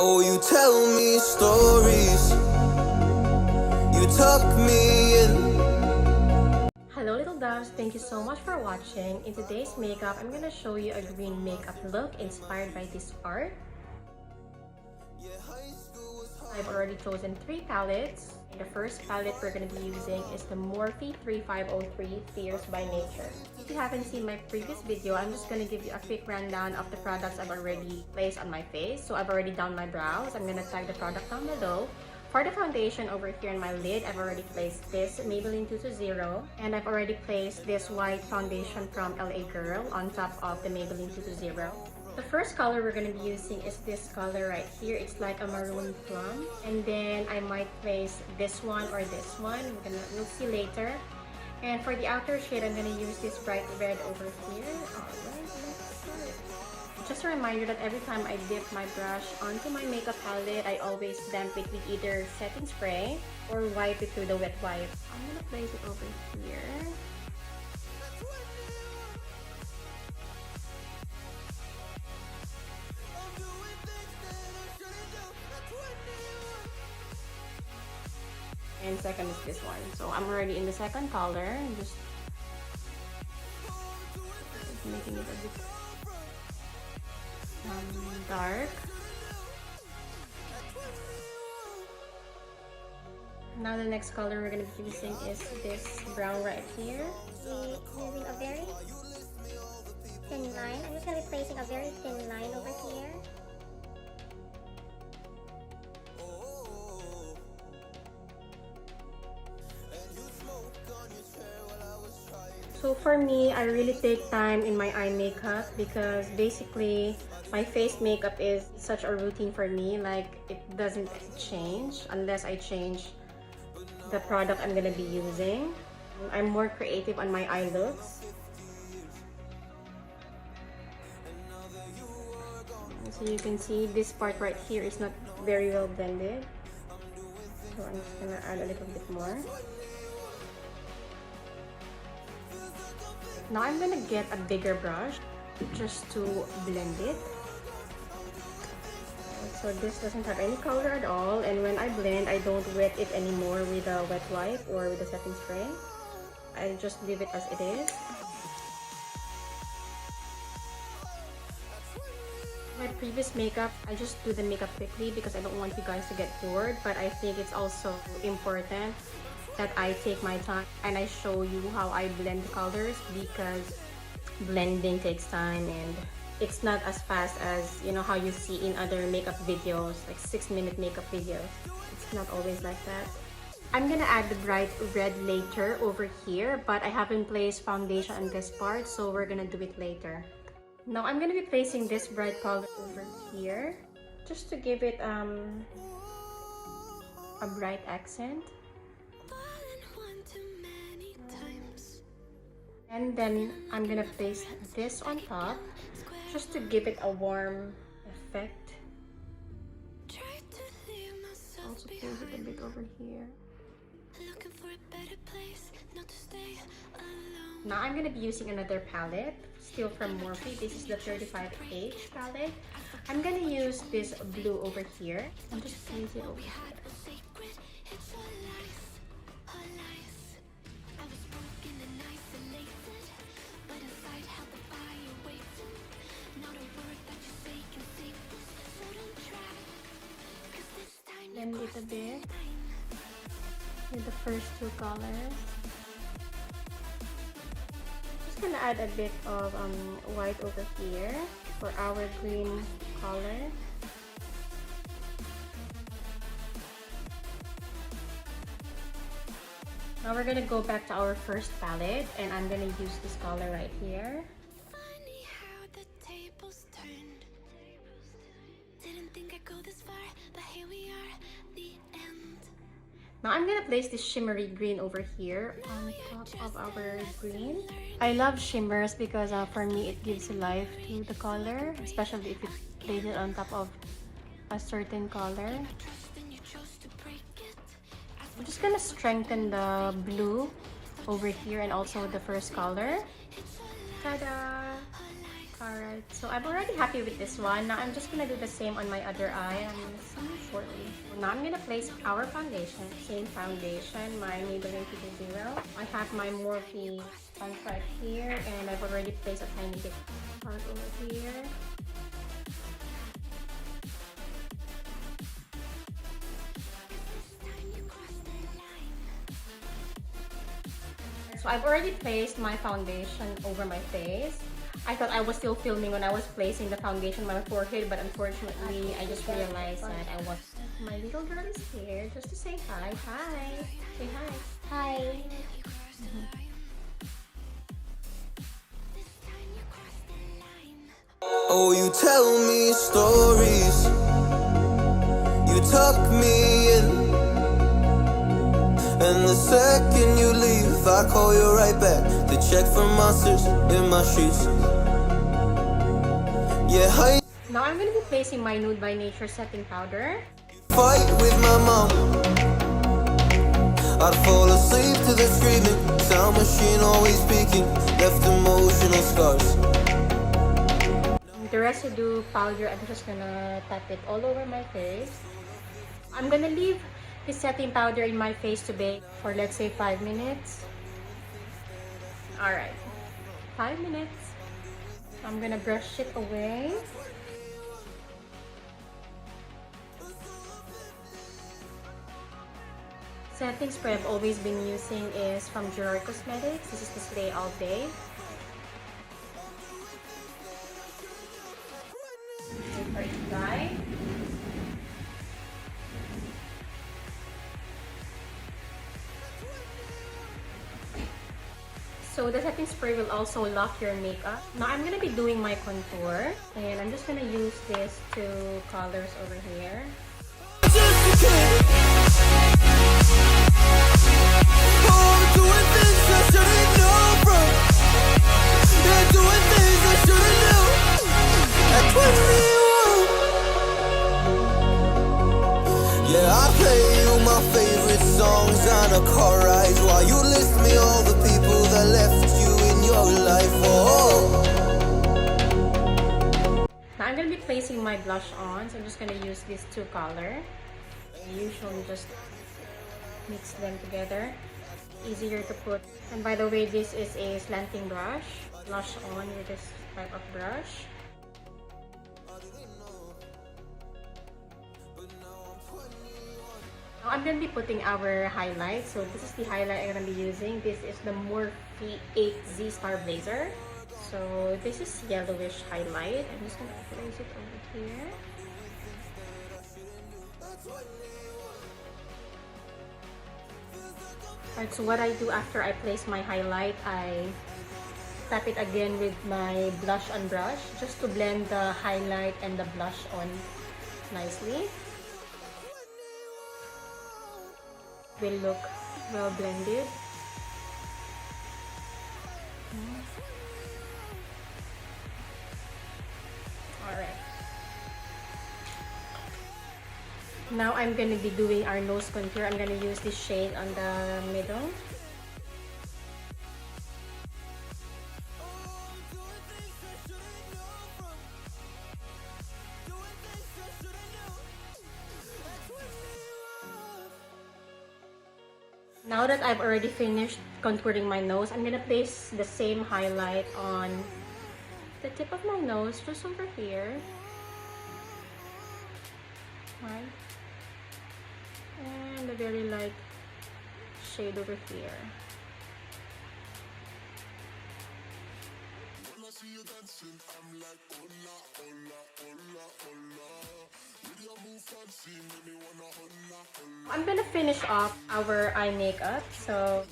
Oh, you tell me stories, you tuck me in. Hello little doves, thank you so much for watching. In today's makeup, I'm gonna show you a green makeup look inspired by this art. I've already chosen 3 palettes. The first palette we're going to be using is the Morphe 3503 Fierce by Nature. If you haven't seen my previous video, I'm just going to give you a quick rundown of the products I've already placed on my face. So I've already done my brows. I'm going to tag the product down below. For the foundation over here in my lid, I've already placed this Maybelline 220, and I've already placed this white foundation from LA Girl on top of the Maybelline 220. The first color we're going to be using is this color right here. It's like a maroon plum. And then I might place this one or this one. We'll see later. And for the outer shade, I'm going to use this bright red over here. Alright, let's start. Just a reminder that every time I dip my brush onto my makeup palette, I always damp it with either setting spray or wipe it through the wet wipe. I'm going to place it over here. And second is this one. So I'm already in the second color. I'm just making it a bit dark. Now the next color we're going to be using is this brown right here. Using a very thin line. I'm just going to be placing a very thin line over here. So for me, I really take time in my eye makeup because basically my face makeup is such a routine for me. Like, it doesn't change unless I change the product I'm gonna be using. I'm more creative on my eye looks. So you can see this part right here is not very well blended. So I'm just gonna add a little bit more. Now I'm gonna get a bigger brush just to blend it. So this doesn't have any color at all, and when I blend, I don't wet it anymore with a wet wipe or with a setting spray. I just leave it as it is. My previous makeup, I just do the makeup quickly because I don't want you guys to get bored, but I think it's also important that I take my time and I show you how I blend the colors, because blending takes time and it's not as fast as, you know, how you see in other makeup videos, like 6-minute makeup videos. It's not always like that. I'm gonna add the bright red later over here, but I haven't placed foundation on this part, so we're gonna do it later. Now I'm gonna be placing this bright color over here just to give it a bright accent. And then I'm gonna place this on top just to give it a warm effect. Also place it a bit over here. Now I'm gonna be using another palette, still from Morphe. This is the 35H palette. I'm gonna use this blue over here and just place it over here. Blend it a bit with the first 2 colors. Just gonna add a bit of white over here for our green color. Now we're gonna go back to our first palette, and I'm gonna use this color right here. Now I'm gonna place this shimmery green over here on top of our green. I love shimmers because for me it gives life to the color, especially if you place it on top of a certain color. I'm just gonna strengthen the blue over here and also the first color. Ta-da! Our Alright, so I'm already happy with this one. Now I'm just gonna do the same on my other eye. I'm gonna see you shortly. Now I'm gonna place our foundation. Same foundation, my Maybelline Fit 0. I have my Morphe punch right here, and I've already placed a tiny bit part over here. So I've already placed my foundation over my face. I thought I was still filming when I was placing the foundation on my forehead, but unfortunately, I just realized that I was. My little girl is here just to say hi. Hi. Say hi. Hi. Oh, you tell me stories. You tuck me in. And the second you leave, I call you right back to check for monsters in my sheets. Yeah, I Now I'm going to be placing my Nude by Nature setting powder. fight with my mom. I'd fall asleep to the screaming sound machine always speaking, left emotional scars. The residue powder, I'm just gonna tap it all over my face. I'm gonna leave the setting powder in my face to bake for, let's say, 5 minutes. Alright, 5 minutes. I'm gonna brush it away. Setting spray I've always been using is from Gerard Cosmetics. This is the Stay All Day. Wait for it to dry. So the setting spray will also lock your makeup. Now I'm gonna be doing my contour, and I'm just gonna use these two colors over here. Yeah, I play you my favorite songs on a car ride while you list me all the people that left you in your life. Oh. Now I'm gonna be placing my blush on, so I'm just gonna use these two colors. I usually just mix them together. Easier to put. And by the way, this is a slanting brush. Blush on with this type of brush. Now I'm gonna be putting our highlight. So this is the highlight I'm gonna be using. This is the Morphe 8Z Starblazer. So this is yellowish highlight. I'm just gonna place it over here. Alright, so what I do after I place my highlight, I tap it again with my blush on brush just to blend the highlight and the blush on nicely. Will look well blended. Alright. Now I'm gonna be doing our nose contour. I'm gonna use this shade on the middle. Now that I've already finished contouring my nose, I'm gonna place the same highlight on the tip of my nose, just over here. Right? And a very light shade over here. I'm gonna finish off our eye makeup, so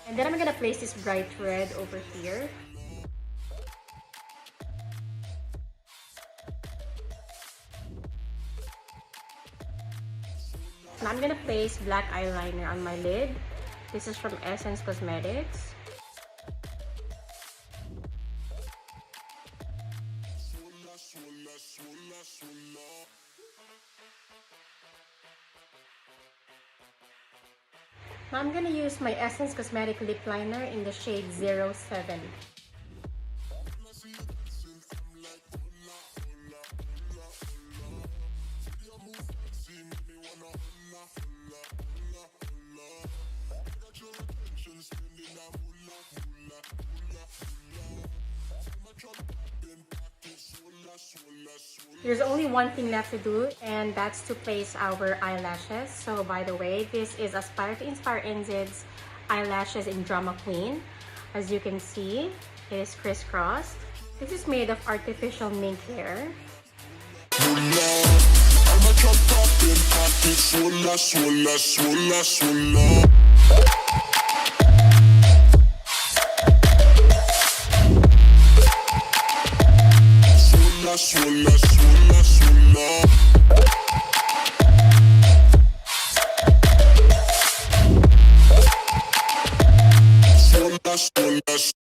and then I'm gonna place this bright red over here. And I'm gonna place black eyeliner on my lid. This is from Essence Cosmetics. Now I'm gonna use my Essence Cosmetic Lip Liner in the shade 07. There's only one thing left to do, and that's to place our eyelashes. So by the way, this is Aspire to Inspire NZ's eyelashes in Drama Queen. As you can see, it is crisscrossed. This is made of artificial mink hair.